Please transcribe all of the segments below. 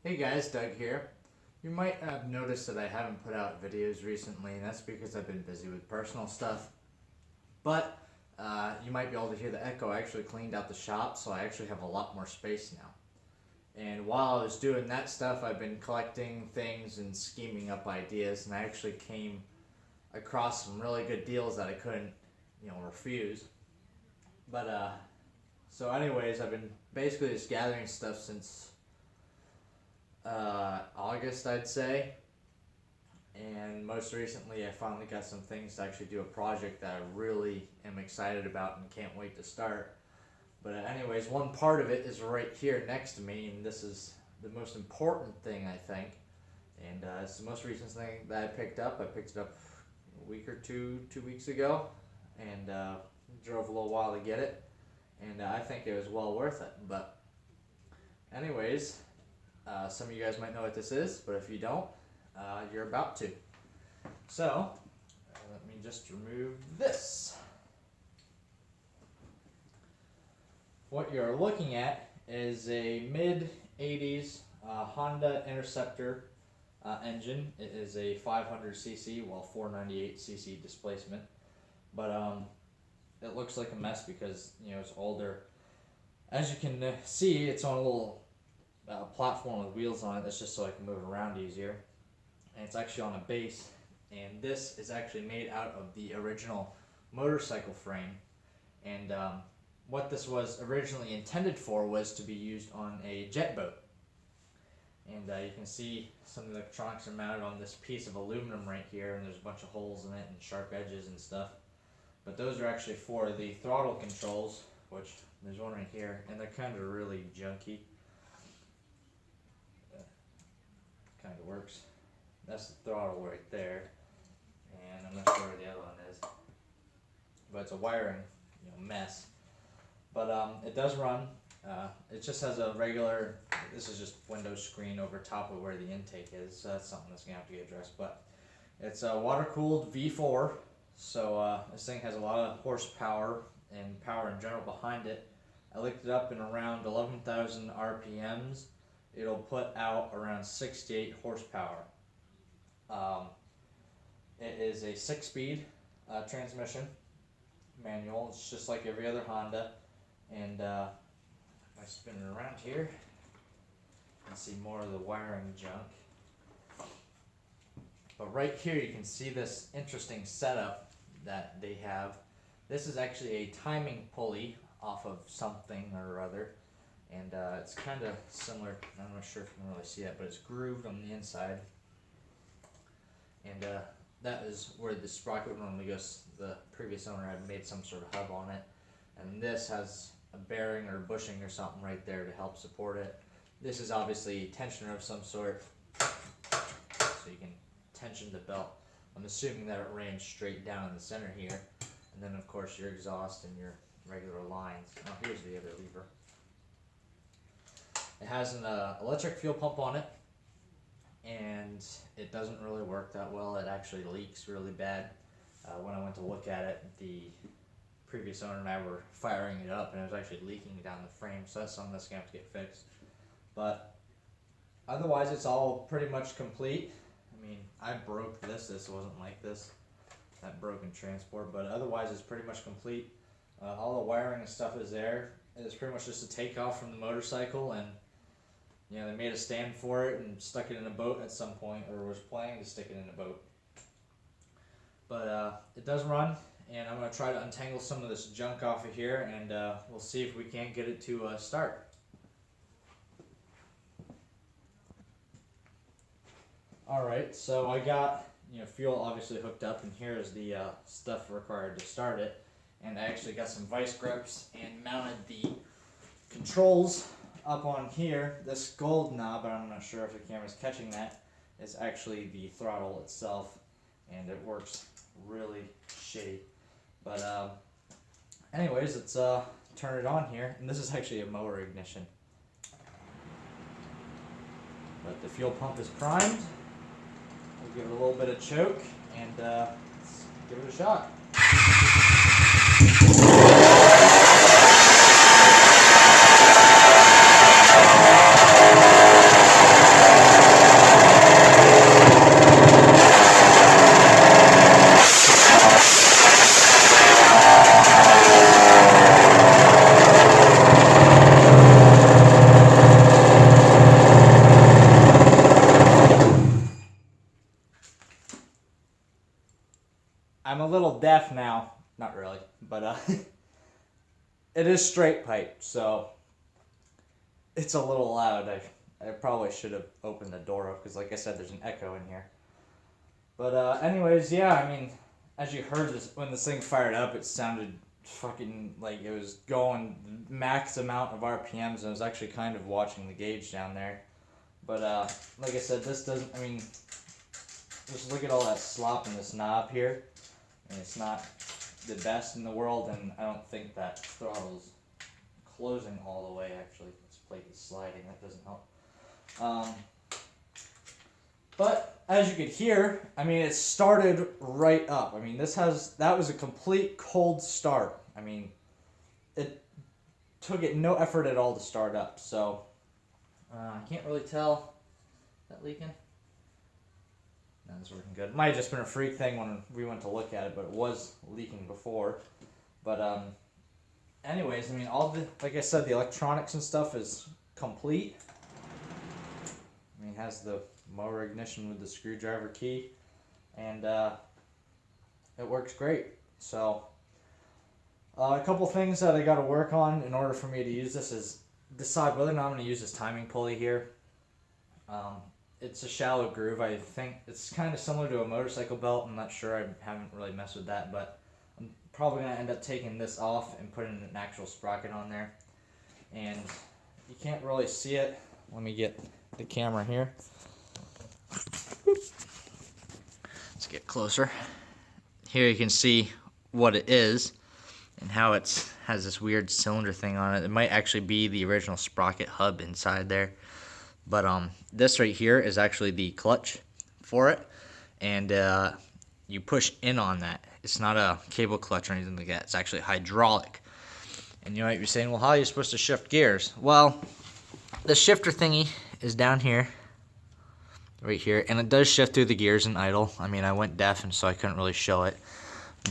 Hey guys, Doug here. You might have noticed that I haven't put out videos recently, and that's because I've been busy with personal stuff. But you might be able to hear the echo. I actually cleaned out the shop, so I actually have a lot more space now. And while I was doing that stuff, I've been collecting things and scheming up ideas, and I actually came across some really good deals that I couldn't, refuse. But so anyways, I've been basically just gathering stuff since August, I'd say. And most recently, I finally got some things to actually do a project that I really am excited about and can't wait to start. But anyways, one part of it is right here next to me, and this is the most important thing, I think. And it's the most recent thing that I picked up. I picked it up a week or two weeks ago, and drove a little while to get it. And I think it was well worth it. But anyways, some of you guys might know what this is, but if you don't, you're about to. So, let me just remove this. What you're looking at is a mid-80s Honda Interceptor engine. It is a 500cc, 498cc displacement. But it looks like a mess because, it's older. As you can see, it's on a little platform with wheels on it. That's just so I can move around easier. And it's actually on a base, and this is actually made out of the original motorcycle frame. And what this was originally intended for was to be used on a jet boat. And you can see some of the electronics are mounted on this piece of aluminum right here, and there's a bunch of holes in it and sharp edges and stuff. But those are actually for the throttle controls, which there's one right here, and they're kind of really junky. Kind of works. That's the throttle right there, and I'm not sure where the other one is, but it's a wiring mess. But it does run. It just has a regular, this is just window screen over top of where the intake is, so that's something that's gonna have to get addressed. But it's a water-cooled V4, so this thing has a lot of horsepower and power in general behind it. I looked it up in around 11,000 RPMs. It'll put out around 68 horsepower. It is a 6-speed transmission, manual. It's just like every other Honda. And if I spin it around here, you can see more of the wiring junk. But right here you can see this interesting setup that they have. This is actually a timing pulley off of something or other. And it's kind of similar, I'm not sure if you can really see it, but it's grooved on the inside. And that is where the sprocket normally goes. The previous owner had made some sort of hub on it. And this has a bearing or bushing or something right there to help support it. This is obviously a tensioner of some sort, so you can tension the belt. I'm assuming that it ran straight down in the center here. And then of course your exhaust and your regular lines. Oh, here's the other lever. It has an electric fuel pump on it, and it doesn't really work that well. It actually leaks really bad. When I went to look at it, the previous owner and I were firing it up, and it was actually leaking down the frame, so that's something that's going to have to get fixed. But otherwise, it's all pretty much complete. I mean, I broke this. This wasn't like this. That broken transport, but otherwise, it's pretty much complete. All the wiring and stuff is there. It's pretty much just a takeoff from the motorcycle, and they made a stand for it and stuck it in a boat at some point, or was planning to stick it in a boat. But it does run, and I'm going to try to untangle some of this junk off of here, and we'll see if we can't get it to start. Alright, so I got fuel obviously hooked up, and here's the stuff required to start it. And I actually got some vice grips and mounted the controls up on here. This gold knob, but I'm not sure if the camera's catching that, is actually the throttle itself, and it works really shitty. But anyways, let's turn it on here, and this is actually a mower ignition. But the fuel pump is primed. We'll give it a little bit of choke, and let's give it a shot. it is straight pipe, so it's a little loud. I probably should have opened the door up because, like I said, there's an echo in here. But anyways, yeah, I mean, as you heard this, when this thing fired up, it sounded fucking like it was going max amount of RPMs, and I was actually kind of watching the gauge down there. But like I said, this doesn't, I mean, just look at all that slop in this knob here, and it's not the best in the world, and I don't think that throttle's closing all the way. Actually, this plate is sliding, that doesn't help. But as you could hear, I mean, it started right up. I mean, that was a complete cold start. I mean, it took it no effort at all to start up. So I can't really tell. Is that leaking? No, it's working good. It might have just been a freak thing when we went to look at it, but it was leaking before. But anyways, I mean, like I said, the electronics and stuff is complete. I mean, it has the motor ignition with the screwdriver key, and it works great. So a couple things that I got to work on in order for me to use this is decide whether or not I'm going to use this timing pulley here. It's a shallow groove. I think it's kind of similar to a motorcycle belt. I'm not sure. I haven't really messed with that, but I'm probably going to end up taking this off and putting an actual sprocket on there. And you can't really see it. Let me get the camera here. Let's get closer. Here you can see what it is and how it has this weird cylinder thing on it. It might actually be the original sprocket hub inside there. But this right here is actually the clutch for it, and you push in on that. It's not a cable clutch or anything like that. It's actually hydraulic. And you might be saying, well, how are you supposed to shift gears? Well, the shifter thingy is down here, right here, and it does shift through the gears in idle. I mean, I went deaf, and so I couldn't really show it,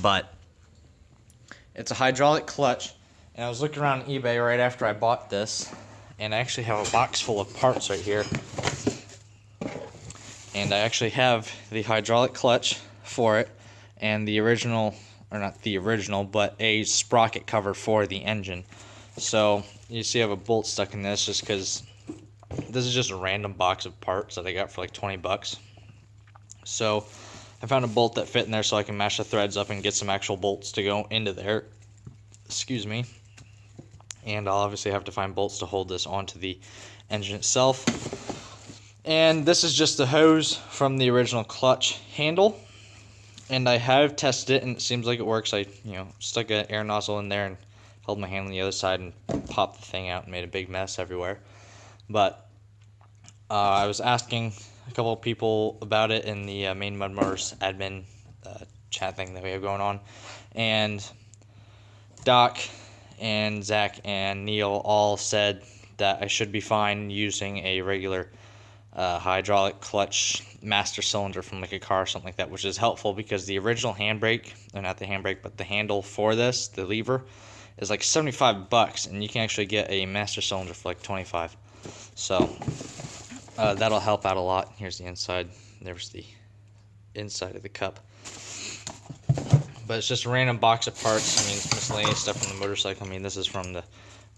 but it's a hydraulic clutch. And I was looking around eBay right after I bought this, and I actually have a box full of parts right here, and I actually have the hydraulic clutch for it and the original, or not the original, but a sprocket cover for the engine. So you see I have a bolt stuck in this just because this is just a random box of parts that I got for like 20 bucks. So I found a bolt that fit in there so I can mash the threads up and get some actual bolts to go into there. Excuse me. And I'll obviously have to find bolts to hold this onto the engine itself. And this is just the hose from the original clutch handle. And I have tested it, and it seems like it works. I, stuck an air nozzle in there and held my hand on the other side and popped the thing out and made a big mess everywhere. But I was asking a couple of people about it in the main Mud Motors admin chat thing that we have going on. And Doc and Zach and Neil all said that I should be fine using a regular hydraulic clutch master cylinder from like a car or something like that, which is helpful because the original handbrake, or not the handbrake, but the handle for this, the lever, is like 75 bucks, and you can actually get a master cylinder for like 25. So that'll help out a lot. Here's the inside. There's the inside of the cup. But it's just a random box of parts. I mean, miscellaneous stuff from the motorcycle. I mean, this is from the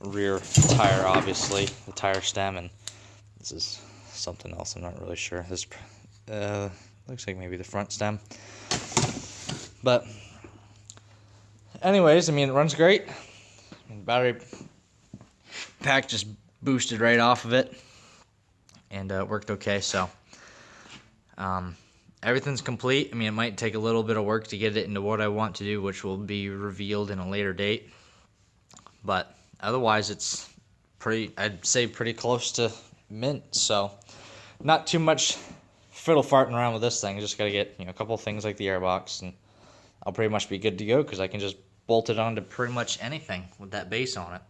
rear tire, obviously, the tire stem, and this is something else. I'm not really sure. This looks like maybe the front stem. But anyways, I mean, it runs great. The battery pack just boosted right off of it, and it worked okay. So everything's complete. I mean, it might take a little bit of work to get it into what I want to do, which will be revealed in a later date. But otherwise, it's I'd say pretty close to mint. So not too much fiddle farting around with this thing. Just got to get a couple things like the airbox, and I'll pretty much be good to go because I can just bolt it onto pretty much anything with that base on it.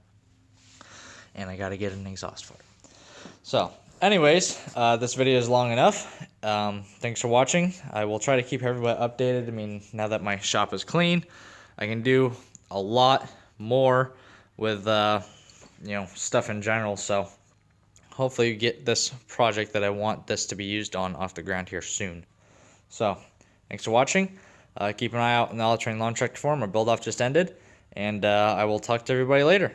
And I got to get an exhaust for it. So anyways, this video is long enough. Thanks for watching. I will try to keep everybody updated. I mean, now that my shop is clean, I can do a lot more with stuff in general. So hopefully you get this project that I want this to be used on off the ground here soon. So thanks for watching. Keep an eye out in the All Terrain Lawn Tractor forum. Our build off just ended, And I will talk to everybody later.